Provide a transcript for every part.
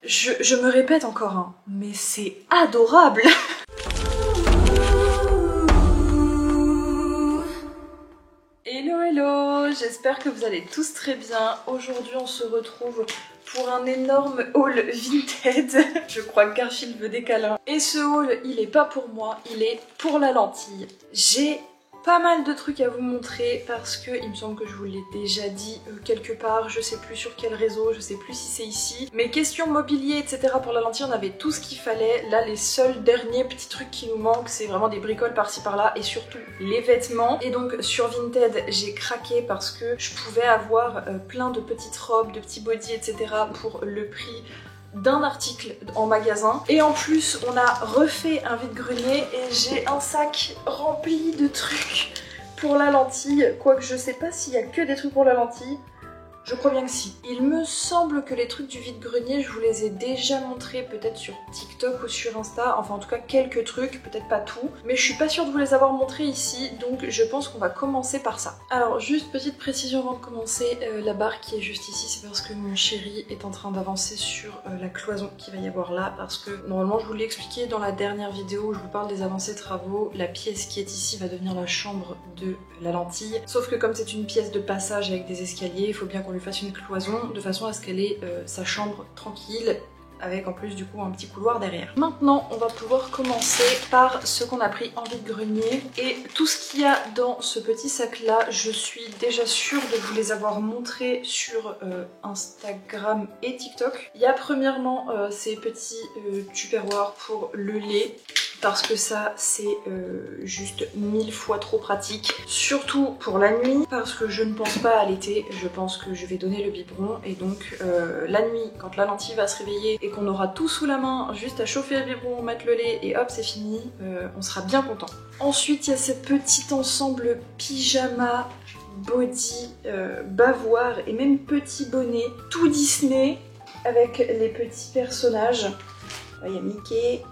Je me répète encore, hein, mais c'est adorable. Hello hello, j'espère que vous allez tous très bien. Aujourd'hui on se retrouve pour un énorme haul Vinted. Je crois que Garfield veut des câlins. Et ce haul, il est pas pour moi, il est pour la lentille. J'ai pas mal de trucs à vous montrer parce que il me semble que je vous l'ai déjà dit quelque part, je sais plus sur quel réseau, je sais plus si c'est ici. Mais question mobilier etc pour la lentille, on avait tout ce qu'il fallait. Là les seuls derniers petits trucs qui nous manquent, c'est vraiment des bricoles par-ci par-là et surtout les vêtements. Et donc sur Vinted j'ai craqué parce que je pouvais avoir plein de petites robes, de petits bodys etc pour le prix d'un article en magasin. Et en plus on a refait un vide-grenier et j'ai un sac rempli de trucs pour la lentille, quoique je sais pas s'il y a que des trucs pour la lentille. Je crois bien que si. Il me semble que les trucs du vide-grenier, je vous les ai déjà montrés peut-être sur TikTok ou sur Insta, enfin en tout cas quelques trucs, peut-être pas tout, mais je suis pas sûre de vous les avoir montrés ici, donc je pense qu'on va commencer par ça. Alors juste petite précision avant de commencer, la barre qui est juste ici, c'est parce que mon chéri est en train d'avancer sur la cloison qu'il va y avoir là, parce que normalement je vous l'ai expliqué dans la dernière vidéo où je vous parle des avancées travaux, la pièce qui est ici va devenir la chambre de la lentille, sauf que comme c'est une pièce de passage avec des escaliers, il faut bien qu'on lui fasse une cloison de façon à ce qu'elle ait sa chambre tranquille avec en plus du coup un petit couloir derrière. Maintenant on va pouvoir commencer par ce qu'on a pris en vide-grenier et tout ce qu'il y a dans ce petit sac là, je suis déjà sûre de vous les avoir montrés sur Instagram et TikTok. Il y a premièrement ces petits tupperwares pour le lait, parce que ça c'est juste 1000 fois trop pratique, surtout pour la nuit, parce que je ne pense pas à l'été, je pense que je vais donner le biberon et donc la nuit quand la lentille va se réveiller et qu'on aura tout sous la main, juste à chauffer le biberon, mettre le lait et hop c'est fini, on sera bien content. Ensuite il y a ce petit ensemble pyjama, body, bavoir et même petit bonnet, tout Disney avec les petits personnages. Là, il y a Mickey.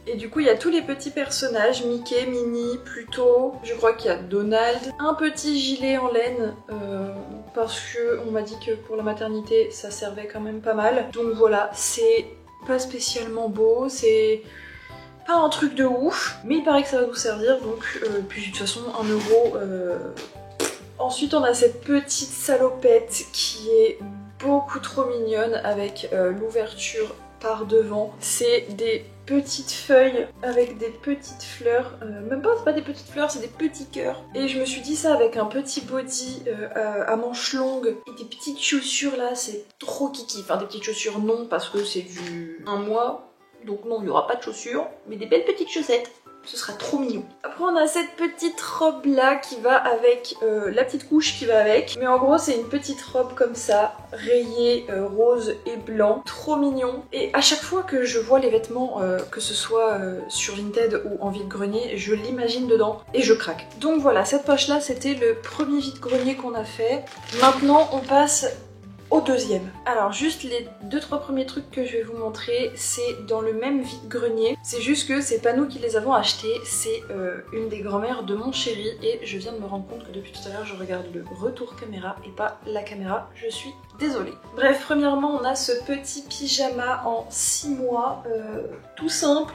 Et du coup il y a tous les petits personnages, Mickey, Minnie, Pluto, je crois qu'il y a Donald, un petit gilet en laine parce que on m'a dit que pour la maternité ça servait quand même pas mal. Donc voilà, c'est pas spécialement beau, c'est pas un truc de ouf, mais il paraît que ça va nous servir donc puis de toute façon 1 euro. Ensuite on a cette petite salopette qui est beaucoup trop mignonne avec l'ouverture par devant. C'est des petites feuilles avec des petites fleurs, même pas, c'est pas des petites fleurs, c'est des petits cœurs. Et je me suis dit ça avec un petit body à manches longues et des petites chaussures là, c'est trop kiki. Enfin des petites chaussures non parce que c'est du 1 mois, donc non il n'y aura pas de chaussures, mais des belles petites chaussettes. Ce sera trop mignon. Après on a cette petite robe là qui va avec la petite couche qui va avec. Mais en gros c'est une petite robe comme ça, rayée rose et blanc. Trop mignon. Et à chaque fois que je vois les vêtements, que ce soit sur Vinted ou en vide-grenier, je l'imagine dedans et je craque. Donc voilà, cette poche là c'était le premier vide-grenier qu'on a fait. Maintenant on passe au deuxième. Alors juste les 2-3 premiers trucs que je vais vous montrer, c'est dans le même vide-grenier. C'est juste que c'est pas nous qui les avons achetés, c'est une des grand-mères de mon chéri et je viens de me rendre compte que depuis tout à l'heure je regarde le retour caméra et pas la caméra, je suis désolée. Bref, premièrement on a ce petit pyjama en 6 mois, tout simple,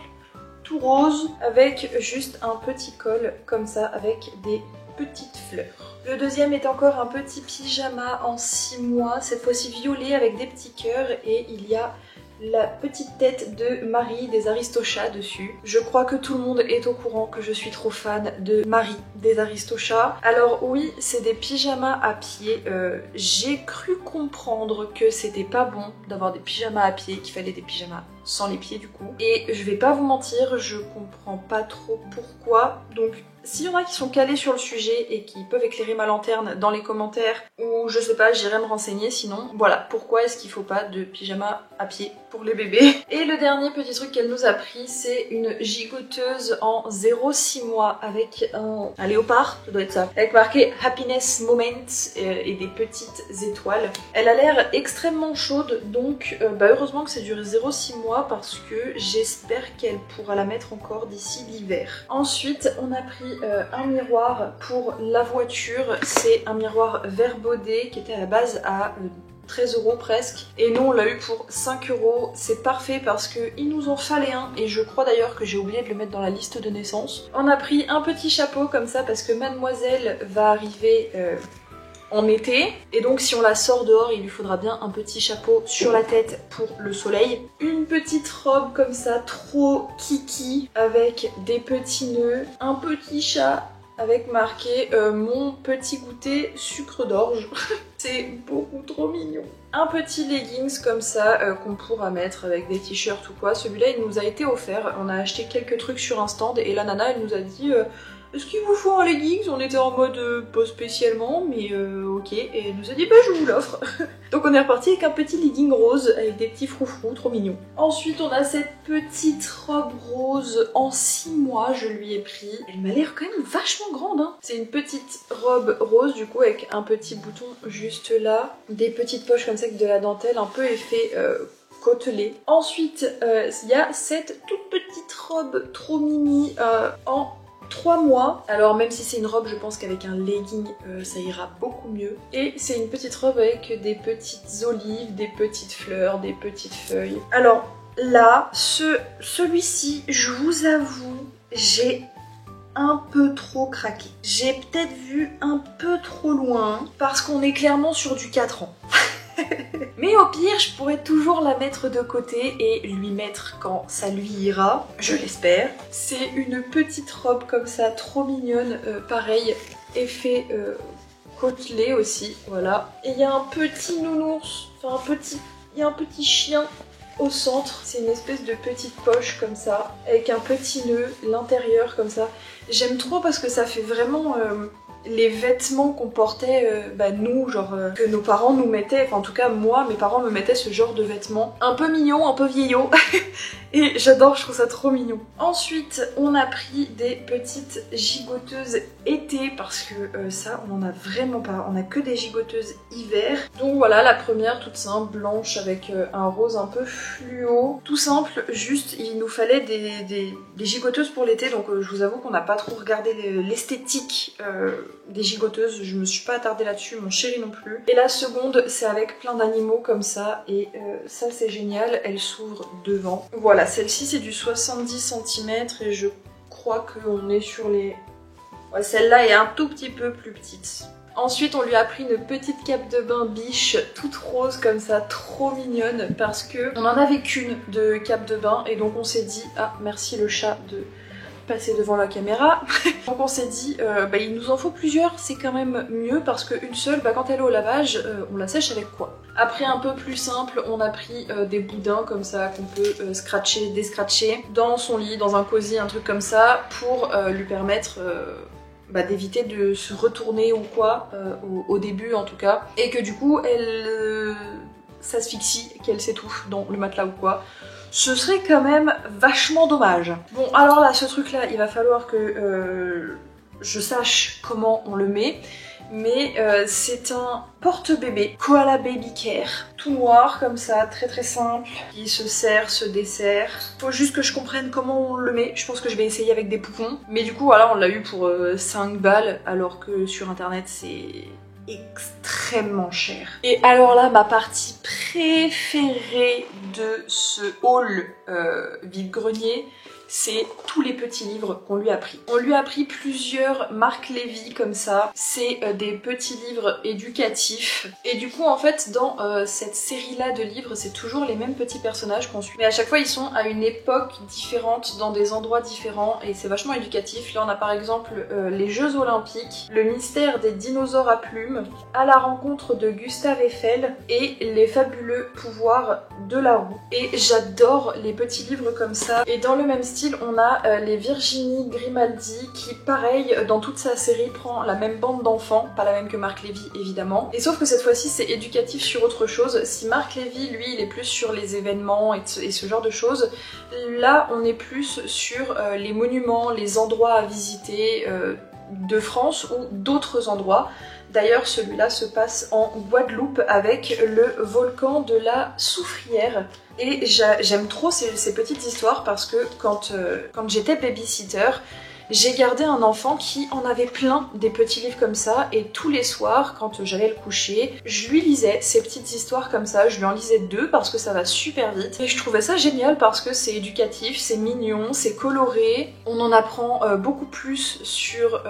tout rose, avec juste un petit col comme ça avec des petites fleurs. Le deuxième est encore un petit pyjama en 6 mois, cette fois-ci violet avec des petits cœurs et il y a la petite tête de Marie des Aristochats dessus. Je crois que tout le monde est au courant que je suis trop fan de Marie des Aristochats. Alors oui, c'est des pyjamas à pied. J'ai cru comprendre que c'était pas bon d'avoir des pyjamas à pied, qu'il fallait des pyjamas sans les pieds du coup. Et je vais pas vous mentir, je comprends pas trop pourquoi. Donc s'il y en a qui sont calés sur le sujet et qui peuvent éclairer ma lanterne dans les commentaires, ou je sais pas, j'irai me renseigner sinon. Voilà, pourquoi est-ce qu'il faut pas de pyjama à pied pour les bébés. Et le dernier petit truc qu'elle nous a pris, c'est une gigoteuse en 0,6 mois avec un léopard, ça doit être ça, avec marqué Happiness Moment et des petites étoiles. Elle a l'air extrêmement chaude, donc heureusement que c'est duré 0,6 mois parce que j'espère qu'elle pourra la mettre encore d'ici l'hiver. Ensuite, on a pris un miroir pour la voiture. C'est un miroir verre baudet qui était à la base à 13 € presque. Et nous on l'a eu pour 5 €. C'est parfait parce qu'il nous en fallait un. Et je crois d'ailleurs que j'ai oublié de le mettre dans la liste de naissance. On a pris un petit chapeau comme ça parce que mademoiselle va arriver en été. Et donc si on la sort dehors, il lui faudra bien un petit chapeau sur la tête pour le soleil. Une petite robe comme ça, trop kiki, avec des petits nœuds. Un petit chat avec marqué mon petit goûter sucre d'orge. C'est beaucoup trop mignon. Un petit leggings comme ça qu'on pourra mettre avec des t-shirts ou quoi. Celui-là il nous a été offert. On a acheté quelques trucs sur un stand et la nana elle nous a dit est-ce qu'il vous faut un leggings? On était en mode pas spécialement mais ok. Et elle nous a dit bah je vous l'offre. Donc on est reparti avec un petit legging rose avec des petits froufrous trop mignons. Ensuite on a cette petite robe rose en 6 mois je lui ai pris. Elle m'a l'air quand même vachement grande hein. C'est une petite robe rose du coup avec un petit bouton juste là. Des petites poches comme ça avec de la dentelle un peu effet côtelé. Ensuite il y a cette toute petite robe trop mini en 3 mois. Alors même si c'est une robe, je pense qu'avec un legging ça ira beaucoup mieux. Et c'est une petite robe avec des petites olives, des petites fleurs, des petites feuilles. Alors là, celui-ci, je vous avoue, j'ai un peu trop craqué. J'ai peut-être vu un peu trop loin parce qu'on est clairement sur du 4 ans. Mais au pire, je pourrais toujours la mettre de côté et lui mettre quand ça lui ira, je l'espère. C'est une petite robe comme ça, trop mignonne, pareil, effet côtelé aussi, voilà. Et il y a un petit nounours, enfin il y a un petit chien au centre. C'est une espèce de petite poche comme ça, avec un petit nœud, l'intérieur comme ça. J'aime trop parce que ça fait vraiment les vêtements qu'on portait, nous, genre que nos parents nous mettaient, enfin en tout cas moi, mes parents me mettaient ce genre de vêtements. Un peu mignon, un peu vieillot. Et j'adore, je trouve ça trop mignon. Ensuite, on a pris des petites gigoteuses été parce que ça, on en a vraiment pas. On a que des gigoteuses hiver. Donc voilà, la première toute simple, blanche avec un rose un peu fluo. Tout simple, juste il nous fallait des gigoteuses pour l'été. Donc je vous avoue qu'on n'a pas trop regardé l'esthétique des gigoteuses. Je me suis pas attardée là-dessus, mon chéri non plus. Et la seconde, c'est avec plein d'animaux comme ça. Et ça, c'est génial. Elle s'ouvre devant. Voilà. Celle-ci c'est du 70 cm et je crois qu'on est sur les... Ouais, celle-là est un tout petit peu plus petite. Ensuite on lui a pris une petite cape de bain biche toute rose comme ça, trop mignonne parce que on en avait qu'une de cape de bain et donc on s'est dit ah merci le chat de passer devant la caméra. Donc on s'est dit il nous en faut plusieurs, c'est quand même mieux parce qu'une seule, quand elle est au lavage, on la sèche avec quoi? Après un peu plus simple, on a pris des boudins comme ça qu'on peut scratcher, déscratcher dans son lit, dans un cosy, un truc comme ça pour lui permettre d'éviter de se retourner ou quoi, au début en tout cas, et que du coup elle s'asphyxie, qu'elle s'étouffe dans le matelas ou quoi. Ce serait quand même vachement dommage. Bon alors là, ce truc là, il va falloir que je sache comment on le met. Mais c'est un porte-bébé Koala Baby Care, tout noir comme ça, très très simple, qui se serre, se dessert. Faut juste que je comprenne comment on le met. Je pense que je vais essayer avec des poupons. Mais du coup voilà, on l'a eu pour 5 balles alors que sur internet c'est extrêmement cher. Et alors là, ma partie préférée de ce haul vide-grenier, c'est tous les petits livres qu'on lui a pris. On lui a pris plusieurs Marc Lévy comme ça. C'est des petits livres éducatifs. Et du coup en fait dans cette série-là de livres, c'est toujours les mêmes petits personnages qu'on suit. Mais à chaque fois ils sont à une époque différente, dans des endroits différents et c'est vachement éducatif. Là on a par exemple les Jeux Olympiques, le mystère des dinosaures à plumes, à la rencontre de Gustave Eiffel et les fabuleux pouvoirs de la roue. Et j'adore les petits livres comme ça. Et dans le même style, on a les Virginie Grimaldi qui, pareil, dans toute sa série, prend la même bande d'enfants, pas la même que Marc Lévy évidemment. Et sauf que cette fois-ci, c'est éducatif sur autre chose. Si Marc Lévy, lui, il est plus sur les événements et ce genre de choses, là, on est plus sur les monuments, les endroits à visiter de France ou d'autres endroits. D'ailleurs, celui-là se passe en Guadeloupe avec le volcan de la Soufrière. Et j'aime trop ces petites histoires parce que quand j'étais babysitter, J'ai gardé un enfant qui en avait plein des petits livres comme ça et tous les soirs quand j'allais le coucher, je lui lisais ces petites histoires comme ça, je lui en lisais 2 parce que ça va super vite et je trouvais ça génial parce que c'est éducatif, c'est mignon, c'est coloré, on en apprend beaucoup plus sur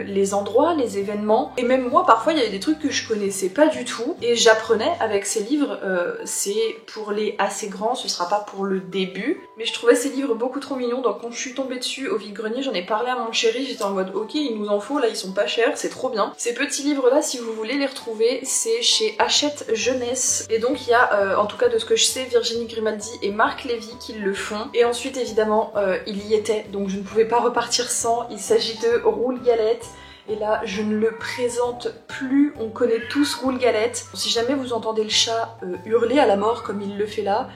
les endroits, les événements et même moi parfois il y avait des trucs que je connaissais pas du tout et j'apprenais avec ces livres, c'est pour les assez grands, ce sera pas pour le début, mais je trouvais ces livres beaucoup trop mignons donc quand je suis tombée dessus au vide-grenier j'en ai parlé à mon chéri, j'étais en mode ok il nous en faut, là ils sont pas chers, c'est trop bien. Ces petits livres là si vous voulez les retrouver c'est chez Hachette Jeunesse et donc il y a en tout cas de ce que je sais Virginie Grimaldi et Marc Lévy qui le font et ensuite évidemment il y était donc je ne pouvais pas repartir sans, il s'agit de Roule Galette. Et là, je ne le présente plus, on connaît tous Roule Galette. Si jamais vous entendez le chat hurler à la mort comme il le fait là,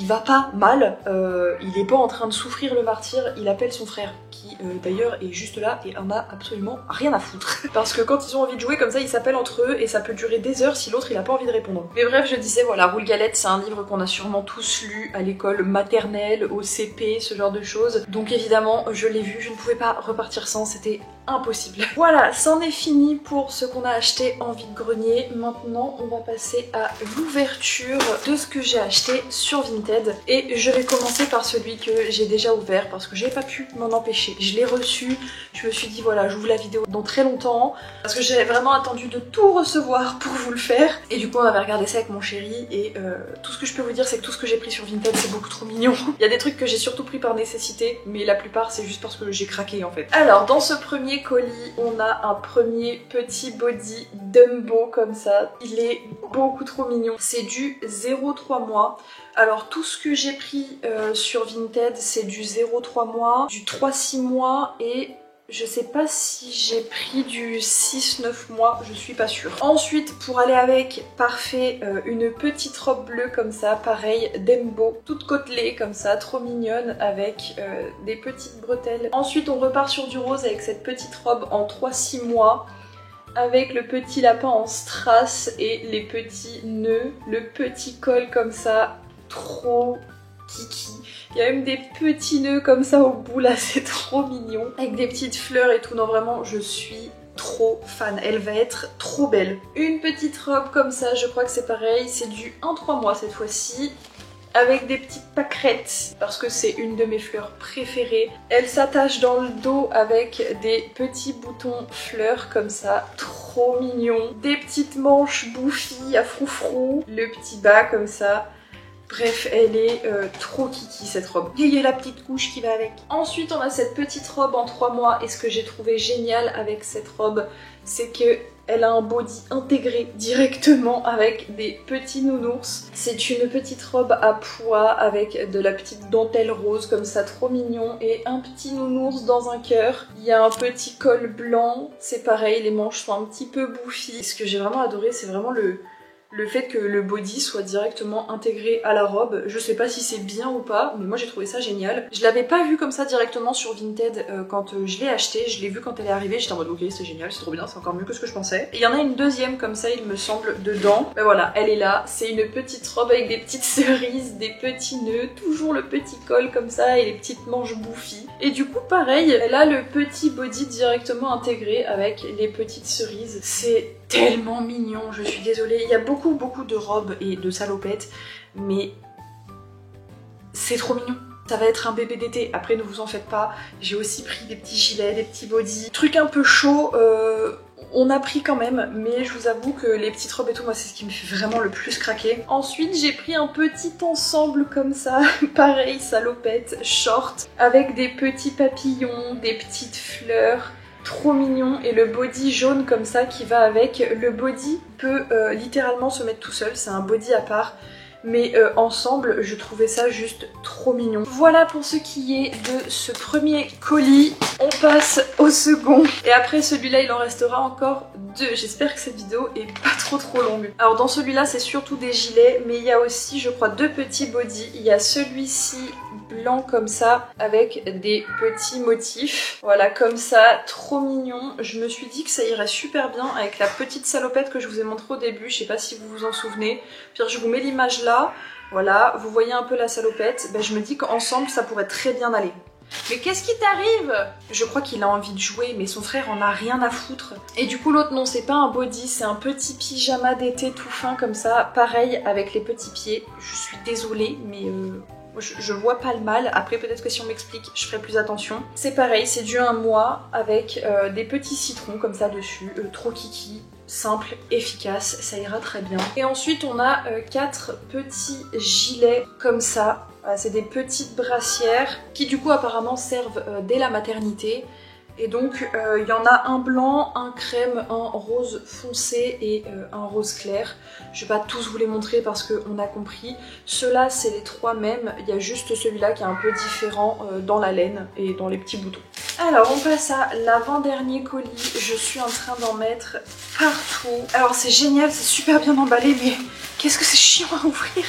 il va pas mal, il est pas en train de souffrir le martyr, il appelle son frère, qui d'ailleurs est juste là et en a absolument rien à foutre. Parce que quand ils ont envie de jouer comme ça, ils s'appellent entre eux et ça peut durer des heures si l'autre il a pas envie de répondre. Mais bref, je disais voilà, Roule Galette c'est un livre qu'on a sûrement tous lu à l'école maternelle, au CP, ce genre de choses. Donc évidemment, je l'ai vu, je ne pouvais pas repartir sans, c'était impossible. Voilà, c'en est fini pour ce qu'on a acheté en vide-grenier. Maintenant, on va passer à l'ouverture de ce que j'ai acheté sur Vinted. Et je vais commencer par celui que j'ai déjà ouvert parce que j'ai pas pu m'en empêcher. Je l'ai reçu, je me suis dit voilà, j'ouvre la vidéo dans très longtemps parce que j'avais vraiment attendu de tout recevoir pour vous le faire. Et du coup, on avait regardé ça avec mon chéri et tout ce que je peux vous dire, c'est que tout ce que j'ai pris sur Vinted, c'est beaucoup trop mignon. Il y a des trucs que j'ai surtout pris par nécessité, mais la plupart, c'est juste parce que j'ai craqué en fait. Alors, dans ce premier colis, on a un premier petit body Dumbo comme ça. Il est beaucoup trop mignon. C'est du 0,3 mois. Alors tout ce que j'ai pris sur Vinted, c'est du 0,3 mois, du 3,6 mois et je sais pas si j'ai pris du 6-9 mois, je suis pas sûre. Ensuite, pour aller avec, parfait, une petite robe bleue comme ça, pareil, Dembo, toute côtelée comme ça, trop mignonne, avec des petites bretelles. Ensuite, on repart sur du rose avec cette petite robe en 3-6 mois, avec le petit lapin en strass et les petits nœuds, le petit col comme ça, trop kiki. Il y a même des petits nœuds comme ça au bout là, c'est trop mignon. Avec des petites fleurs et tout, non vraiment je suis trop fan, elle va être trop belle. Une petite robe comme ça, je crois que c'est pareil, c'est du 1-3 mois cette fois-ci. Avec des petites pâquerettes, parce que c'est une de mes fleurs préférées. Elle s'attache dans le dos avec des petits boutons fleurs comme ça, trop mignon. Des petites manches bouffies à froufrou, le petit bas comme ça. Bref, elle est trop kiki cette robe. Et il y a la petite couche qui va avec. Ensuite, on a cette petite robe en 3 mois et ce que j'ai trouvé génial avec cette robe, c'est que elle a un body intégré directement avec des petits nounours. C'est une petite robe à pois avec de la petite dentelle rose comme ça, trop mignon. Et un petit nounours dans un cœur. Il y a un petit col blanc. C'est pareil, les manches sont un petit peu bouffies. Ce que j'ai vraiment adoré, c'est vraiment le fait que le body soit directement intégré à la robe. Je sais pas si c'est bien ou pas, mais moi j'ai trouvé ça génial. Je l'avais pas vu comme ça directement sur Vinted quand je l'ai acheté, je l'ai vu quand elle est arrivée, j'étais en mode ok c'est génial, c'est trop bien, c'est encore mieux que ce que je pensais. Et il y en a une deuxième comme ça il me semble dedans. Ben voilà, elle est là, c'est une petite robe avec des petites cerises, des petits nœuds, toujours le petit col comme ça et les petites manches bouffies. Et du coup pareil, elle a le petit body directement intégré avec les petites cerises. C'est tellement mignon, je suis désolée. Il y a beaucoup de robes et de salopettes, mais c'est trop mignon. Ça va être un bébé d'été, après ne vous en faites pas. J'ai aussi pris des petits gilets, des petits bodys. Truc un peu chaud, on a pris quand même, mais je vous avoue que les petites robes et tout, moi c'est ce qui me fait vraiment le plus craquer. Ensuite j'ai pris un petit ensemble comme ça, pareil, salopette, short, avec des petits papillons, des petites fleurs, trop mignon, et le body jaune comme ça qui va avec. Le body peut littéralement se mettre tout seul, c'est un body à part, mais ensemble je trouvais ça juste trop mignon. Voilà pour ce qui est de ce premier colis. On passe au second et après celui-là il en restera encore 2. J'espère que cette vidéo est pas trop longue. Alors dans celui-là c'est surtout des gilets, mais il y a aussi je crois 2 petits bodys. Il y a celui-ci blanc comme ça avec des petits motifs, voilà comme ça, trop mignon. Je me suis dit que ça irait super bien avec la petite salopette que je vous ai montré au début, je sais pas si vous vous en souvenez. Puis je vous mets l'image là, voilà, vous voyez un peu la salopette, ben, je me dis qu'ensemble ça pourrait très bien aller. Mais qu'est-ce qui t'arrive? Je crois qu'il a envie de jouer, mais son frère en a rien à foutre. Et du coup l'autre non, c'est pas un body, c'est un petit pyjama d'été tout fin comme ça, pareil avec les petits pieds. Je suis désolée, mais je vois pas le mal. Après peut-être que si on m'explique, je ferai plus attention. C'est pareil, c'est du 1 mois avec des petits citrons comme ça dessus, trop kiki. Simple, efficace, ça ira très bien. Et ensuite on a 4 petits gilets comme ça. C'est des petites brassières qui du coup apparemment servent dès la maternité. Et donc il y en a un blanc, un crème, un rose foncé et un rose clair. Je vais pas tous vous les montrer parce qu'on a compris. Ceux-là c'est les 3 mêmes, il y a juste celui-là qui est un peu différent dans la laine et dans les petits boutons. Alors on passe à l'avant-dernier colis, je suis en train d'en mettre partout. Alors c'est génial, c'est super bien emballé mais qu'est-ce que c'est chiant à ouvrir.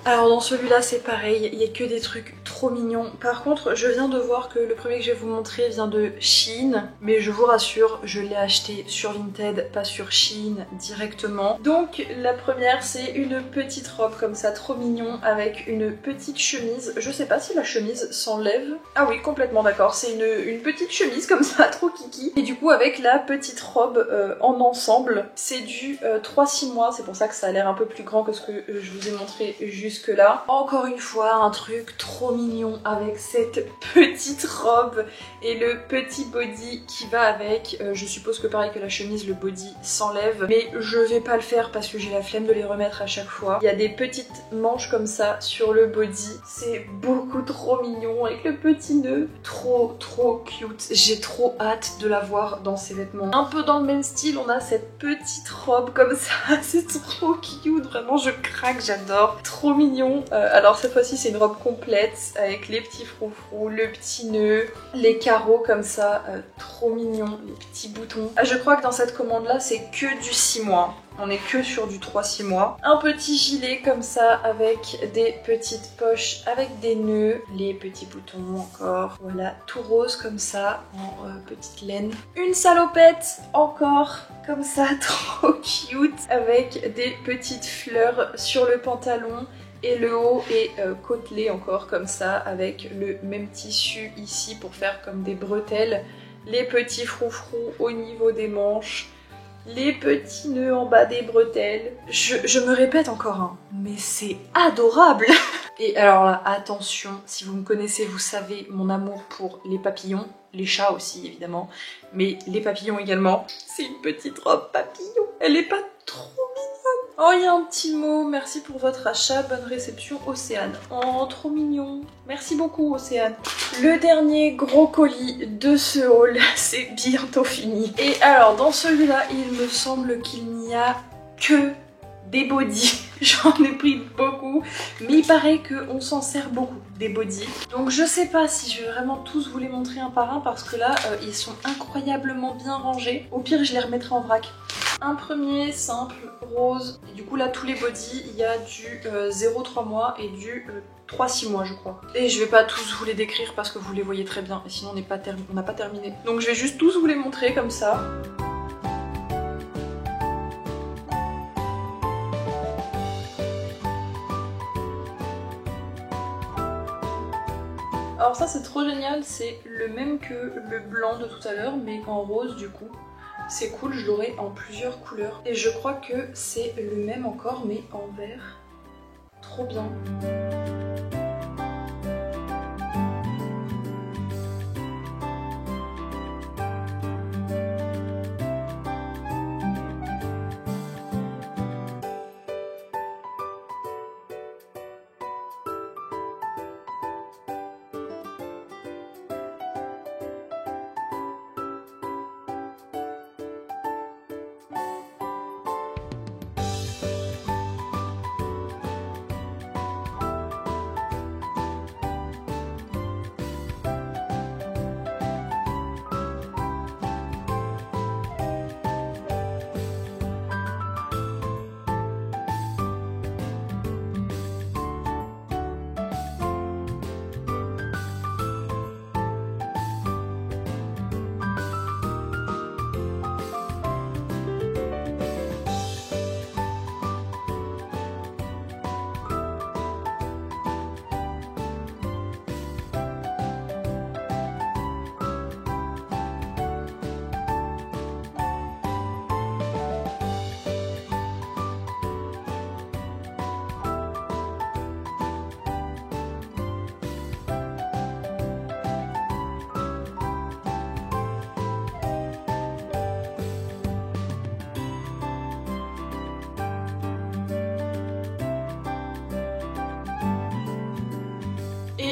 Alors dans celui-là c'est pareil, il n'y a que des trucs trop mignons. Par contre je viens de voir que le premier que je vais vous montrer vient de Shein, mais je vous rassure, je l'ai acheté sur Vinted, pas sur Shein directement. Donc la première c'est une petite robe comme ça, trop mignon, avec une petite chemise. Je sais pas si la chemise s'enlève. Ah oui, complètement d'accord, c'est une petite chemise comme ça, trop kiki. Et du coup avec la petite robe en ensemble, c'est du 3-6 mois, c'est pour ça que ça a l'air un peu plus grand que ce que je vous ai montré jusque là. Encore une fois, un truc trop mignon avec cette petite robe et le petit body qui va avec. Je suppose que pareil que la chemise, le body s'enlève, mais je vais pas le faire parce que j'ai la flemme de les remettre à chaque fois. Il y a des petites manches comme ça sur le body, c'est beaucoup trop mignon avec le petit nœud, trop cute. J'ai trop hâte de la voir dans ses vêtements. Un peu dans le même style, on a cette petite robe comme ça, c'est trop cute, vraiment je craque, j'adore, trop mignon. Alors cette fois-ci c'est une robe complète avec les petits froufrous, le petit nœud, les carreaux comme ça, trop mignon, les petits boutons. Je crois que dans cette commande là c'est que du 6 mois. On est que sur du 3-6 mois. Un petit gilet comme ça avec des petites poches avec des nœuds, les petits boutons encore. Voilà, tout rose comme ça en petite laine. Une salopette encore comme ça, trop cute, avec des petites fleurs sur le pantalon. Et le haut est côtelé encore comme ça avec le même tissu ici pour faire comme des bretelles. Les petits froufrous au niveau des manches. Les petits nœuds en bas des bretelles. Je me répète encore, hein, mais c'est adorable. Et alors là, attention, si vous me connaissez, vous savez mon amour pour les papillons. Les chats aussi, évidemment. Mais les papillons également. C'est une petite robe papillon. Elle est pas trop mignonne. Oh, il y a un petit mot. Merci pour votre achat. Bonne réception, Océane. Oh, trop mignon. Merci beaucoup, Océane. Le dernier gros colis de ce haul, c'est bientôt fini. Et alors, dans celui-là, il me semble qu'il n'y a que des bodys. J'en ai pris beaucoup, mais il paraît qu'on s'en sert beaucoup, des bodys. Donc je sais pas si je vais vraiment tous vous les montrer un par un parce que là, ils sont incroyablement bien rangés. Au pire, je les remettrai en vrac. Un premier simple rose. Et du coup là, tous les bodys, il y a du 0-3 mois et du 3-6 mois je crois. Et je vais pas tous vous les décrire parce que vous les voyez très bien et sinon on n'a pas terminé. Donc je vais juste tous vous les montrer comme ça. Alors ça c'est trop génial, c'est le même que le blanc de tout à l'heure mais en rose du coup. C'est cool, je l'aurai en plusieurs couleurs. Et je crois que c'est le même encore mais en vert. Trop bien.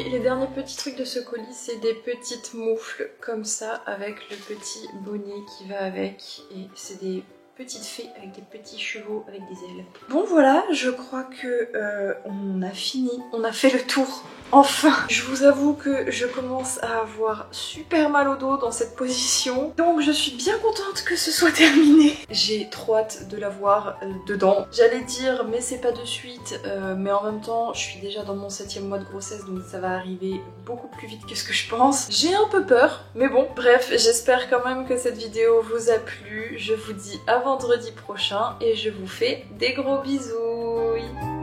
les derniers petits trucs de ce colis, c'est des petites moufles comme ça avec le petit bonnet qui va avec. Et c'est des petites fées avec des petits chevaux avec des ailes. Bon voilà, je crois que on a fini, on a fait le tour. Enfin, je vous avoue que je commence à avoir super mal au dos dans cette position. Donc je suis bien contente que ce soit terminé. J'ai trop hâte de la voir dedans. J'allais dire mais c'est pas de suite, mais en même temps je suis déjà dans mon 7e mois de grossesse donc ça va arriver beaucoup plus vite que ce que je pense. J'ai un peu peur, mais bon, bref, j'espère quand même que cette vidéo vous a plu. Je vous dis à vendredi prochain et je vous fais des gros bisous.